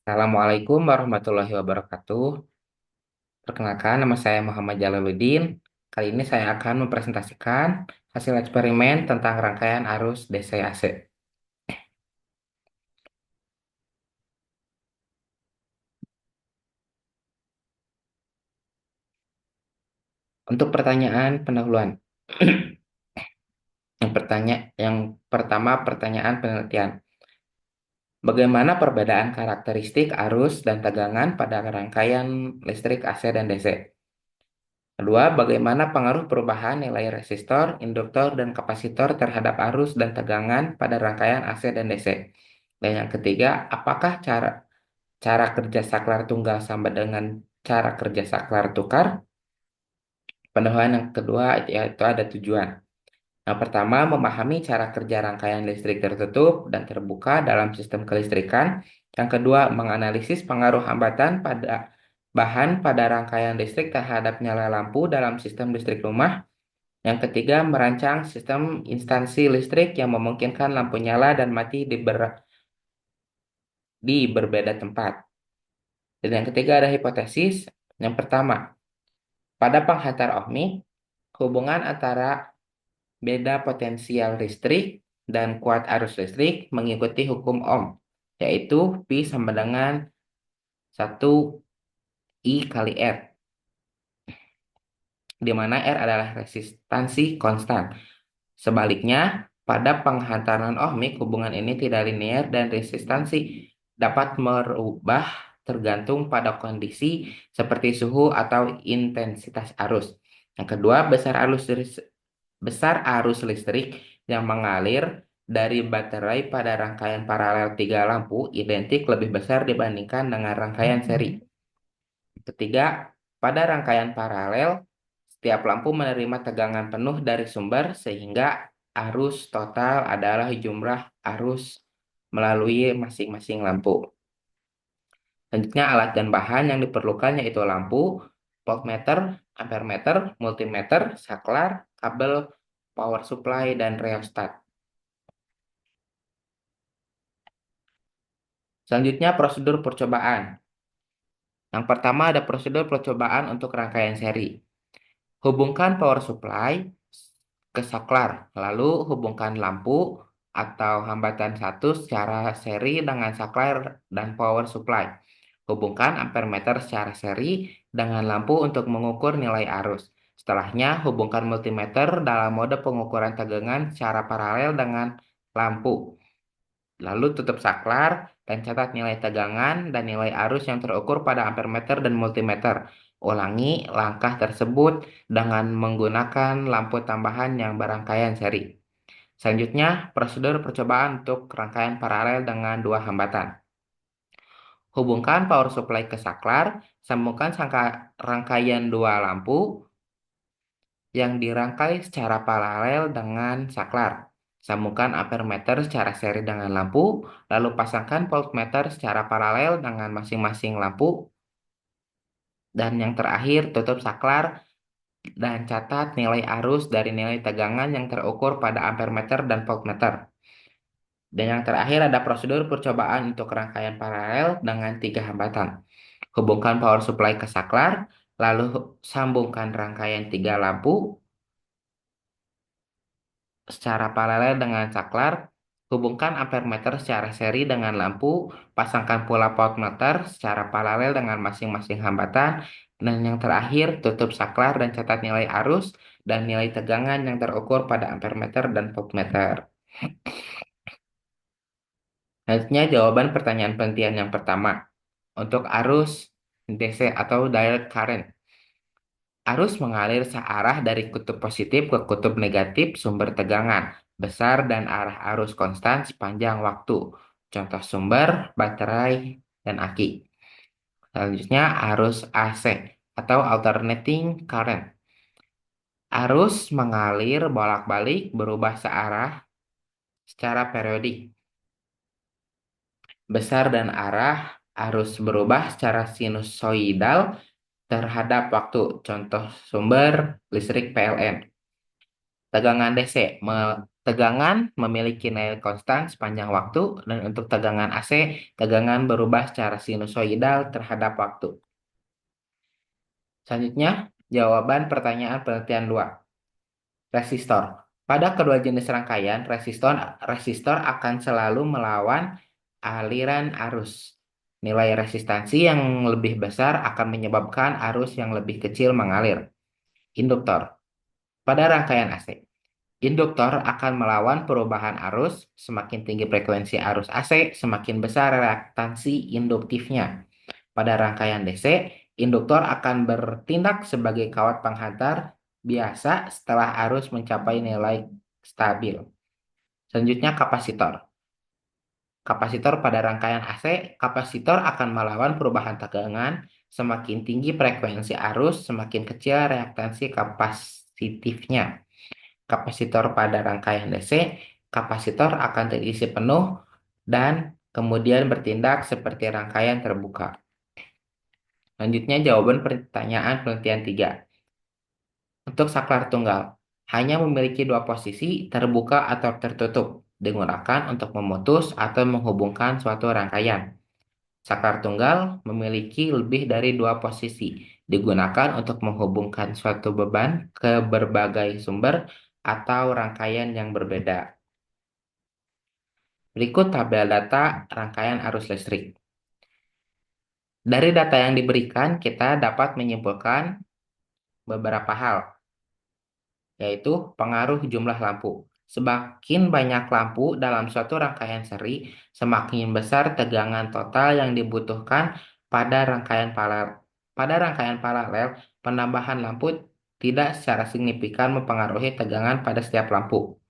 Assalamualaikum warahmatullahi wabarakatuh. Perkenalkan, nama saya Muhammad Jalaluddin. Kali ini saya akan mempresentasikan hasil eksperimen tentang rangkaian arus DC AC. Untuk pertanyaan pendahuluan, yang pertama pertanyaan penelitian. Bagaimana perbedaan karakteristik arus dan tegangan pada rangkaian listrik AC dan DC? Kedua, bagaimana pengaruh perubahan nilai resistor, induktor, dan kapasitor terhadap arus dan tegangan pada rangkaian AC dan DC? Dan yang ketiga, apakah cara kerja saklar tunggal sama dengan cara kerja saklar tukar? Pendahuluan yang kedua yaitu ada tujuan. Yang pertama, memahami cara kerja rangkaian listrik tertutup dan terbuka dalam sistem kelistrikan. Yang kedua, menganalisis pengaruh hambatan pada bahan pada rangkaian listrik terhadap nyala lampu dalam sistem listrik rumah. Yang ketiga, merancang sistem instansi listrik yang memungkinkan lampu nyala dan mati di berbeda tempat. Dan yang ketiga ada hipotesis. Yang pertama, pada penghantar ohmik, hubungan antara beda potensial listrik dan kuat arus listrik mengikuti hukum Ohm, yaitu P sama dengan 1 I kali R, di mana R adalah resistansi konstan. Sebaliknya, pada penghantaran ohmik, hubungan ini tidak linear dan resistansi dapat merubah tergantung pada kondisi seperti suhu atau intensitas arus. Yang kedua, besar arus listrik yang mengalir dari baterai pada rangkaian paralel tiga lampu identik lebih besar dibandingkan dengan rangkaian seri. Ketiga, pada rangkaian paralel, setiap lampu menerima tegangan penuh dari sumber sehingga arus total adalah jumlah arus melalui masing-masing lampu. Selanjutnya, alat dan bahan yang diperlukan yaitu lampu, voltmeter, ampermeter, multimeter, saklar, kabel, power supply, dan rheostat. Selanjutnya, prosedur percobaan. Yang pertama ada prosedur percobaan untuk rangkaian seri. Hubungkan power supply ke saklar, lalu hubungkan lampu atau hambatan satu secara seri dengan saklar dan power supply. Hubungkan ampermeter secara seri dengan lampu untuk mengukur nilai arus. Setelahnya, hubungkan multimeter dalam mode pengukuran tegangan secara paralel dengan lampu. Lalu tutup saklar dan catat nilai tegangan dan nilai arus yang terukur pada ampermeter dan multimeter. Ulangi langkah tersebut dengan menggunakan lampu tambahan yang berangkaian seri. Selanjutnya, prosedur percobaan untuk rangkaian paralel dengan dua hambatan. Hubungkan power supply ke saklar, sambungkan rangkaian dua lampu yang dirangkai secara paralel dengan saklar. Sambungkan ampermeter secara seri dengan lampu, lalu pasangkan voltmeter secara paralel dengan masing-masing lampu. Dan yang terakhir, tutup saklar dan catat nilai arus dari nilai tegangan yang terukur pada ampermeter dan voltmeter. Dan yang terakhir ada prosedur percobaan untuk rangkaian paralel dengan tiga hambatan. Hubungkan power supply ke saklar, lalu sambungkan rangkaian tiga lampu secara paralel dengan saklar, hubungkan ampermeter secara seri dengan lampu, pasangkan pula voltmeter secara paralel dengan masing-masing hambatan, dan yang terakhir tutup saklar dan catat nilai arus dan nilai tegangan yang terukur pada ampermeter dan voltmeter. Selanjutnya jawaban pertanyaan penelitian yang pertama. Untuk arus DC atau direct current. Arus mengalir searah dari kutub positif ke kutub negatif sumber tegangan besar dan arah arus konstan sepanjang waktu. Contoh sumber, baterai, dan aki. Selanjutnya arus AC atau alternating current. Arus mengalir bolak-balik berubah searah secara periodik. Besar dan arah arus berubah secara sinusoidal terhadap waktu. Contoh sumber listrik PLN. Tegangan DC. Tegangan memiliki nilai konstan sepanjang waktu, dan untuk tegangan AC, tegangan berubah secara sinusoidal terhadap waktu. Selanjutnya, jawaban pertanyaan penelitian 2. Resistor. Pada kedua jenis rangkaian, resistor akan selalu melawan aliran arus. Nilai resistansi yang lebih besar akan menyebabkan arus yang lebih kecil mengalir. Induktor. Pada rangkaian AC, induktor akan melawan perubahan arus. Semakin tinggi frekuensi arus AC, semakin besar reaktansi induktifnya. Pada rangkaian DC, induktor akan bertindak sebagai kawat penghantar biasa setelah arus mencapai nilai stabil. Selanjutnya, kapasitor. Kapasitor pada rangkaian AC, kapasitor akan melawan perubahan tegangan. Semakin tinggi frekuensi arus, semakin kecil reaktansi kapasitifnya. Kapasitor pada rangkaian DC, kapasitor akan terisi penuh dan kemudian bertindak seperti rangkaian terbuka. Selanjutnya, jawaban pertanyaan penelitian 3. Untuk saklar tunggal, hanya memiliki dua posisi, terbuka atau tertutup, digunakan untuk memutus atau menghubungkan suatu rangkaian. Saklar tunggal memiliki lebih dari dua posisi, digunakan untuk menghubungkan suatu beban ke berbagai sumber atau rangkaian yang berbeda. Berikut tabel data rangkaian arus listrik. Dari data yang diberikan, kita dapat menyimpulkan beberapa hal, yaitu pengaruh jumlah lampu. Semakin banyak lampu dalam suatu rangkaian seri, semakin besar tegangan total yang dibutuhkan pada rangkaian paralel. Pada rangkaian paralel, penambahan lampu tidak secara signifikan mempengaruhi tegangan pada setiap lampu.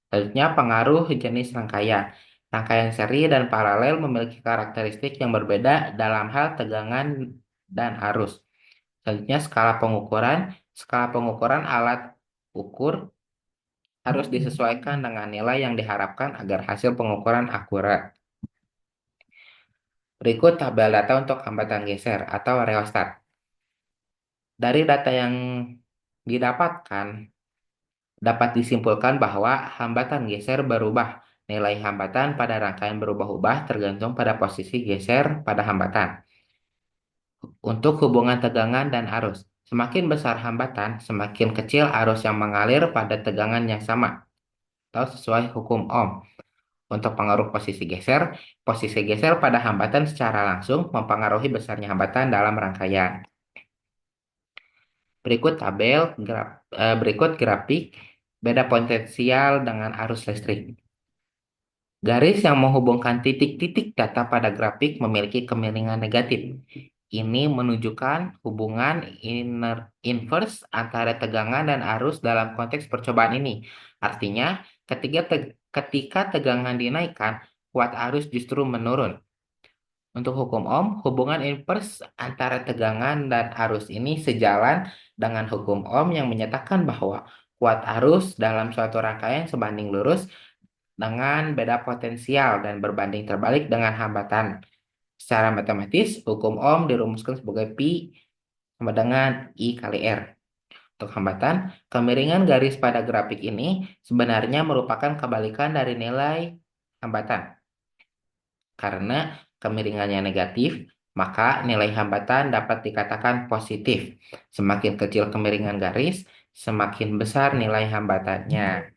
Selanjutnya, pengaruh jenis rangkaian. Rangkaian seri dan paralel memiliki karakteristik yang berbeda dalam hal tegangan dan arus. Selanjutnya, skala pengukuran. Skala pengukuran alat ukur harus disesuaikan dengan nilai yang diharapkan agar hasil pengukuran akurat. Berikut tabel data untuk hambatan geser atau rheostat. Dari data yang didapatkan, dapat disimpulkan bahwa hambatan geser berubah. Nilai hambatan pada rangkaian berubah-ubah tergantung pada posisi geser pada hambatan. Untuk hubungan tegangan dan arus, semakin besar hambatan, semakin kecil arus yang mengalir pada tegangan yang sama, atau sesuai hukum Ohm. Untuk pengaruh posisi geser pada hambatan secara langsung mempengaruhi besarnya hambatan dalam rangkaian. Berikut grafik beda potensial dengan arus listrik. Garis yang menghubungkan titik-titik data pada grafik memiliki kemiringan negatif. Ini menunjukkan hubungan inverse antara tegangan dan arus dalam konteks percobaan ini. Artinya, ketika tegangan dinaikkan, kuat arus justru menurun. Untuk hukum Ohm, hubungan inverse antara tegangan dan arus ini sejalan dengan hukum Ohm yang menyatakan bahwa kuat arus dalam suatu rangkaian sebanding lurus dengan beda potensial dan berbanding terbalik dengan hambatan. Secara matematis, hukum Ohm dirumuskan sebagai Pi sama dengan I kali R. Untuk hambatan, kemiringan garis pada grafik ini sebenarnya merupakan kebalikan dari nilai hambatan. Karena kemiringannya negatif, maka nilai hambatan dapat dikatakan positif. Semakin kecil kemiringan garis, semakin besar nilai hambatannya.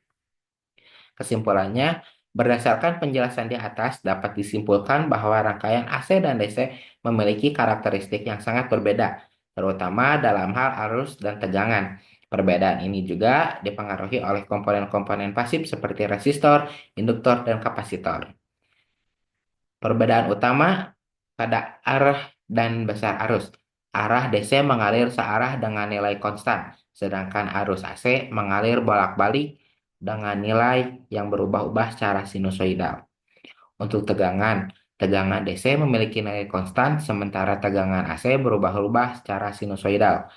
Kesimpulannya, berdasarkan penjelasan di atas, dapat disimpulkan bahwa rangkaian AC dan DC memiliki karakteristik yang sangat berbeda, terutama dalam hal arus dan tegangan. Perbedaan ini juga dipengaruhi oleh komponen-komponen pasif seperti resistor, induktor, dan kapasitor. Perbedaan utama pada arah dan besar arus. Arah DC mengalir searah dengan nilai konstan, sedangkan arus AC mengalir bolak-balik dengan nilai yang berubah-ubah secara sinusoidal. Untuk tegangan DC memiliki nilai konstan, sementara tegangan AC berubah-ubah secara sinusoidal.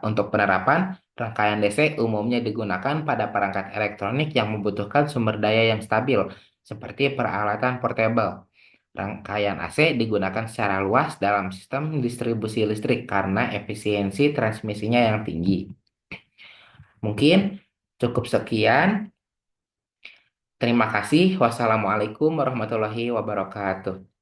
Untuk penerapan, rangkaian DC umumnya digunakan pada perangkat elektronik yang membutuhkan sumber daya yang stabil, seperti peralatan portable. Rangkaian AC digunakan secara luas dalam sistem distribusi listrik karena efisiensi transmisinya yang tinggi. Mungkin Cukup sekian. Terima kasih. Wassalamualaikum warahmatullahi wabarakatuh.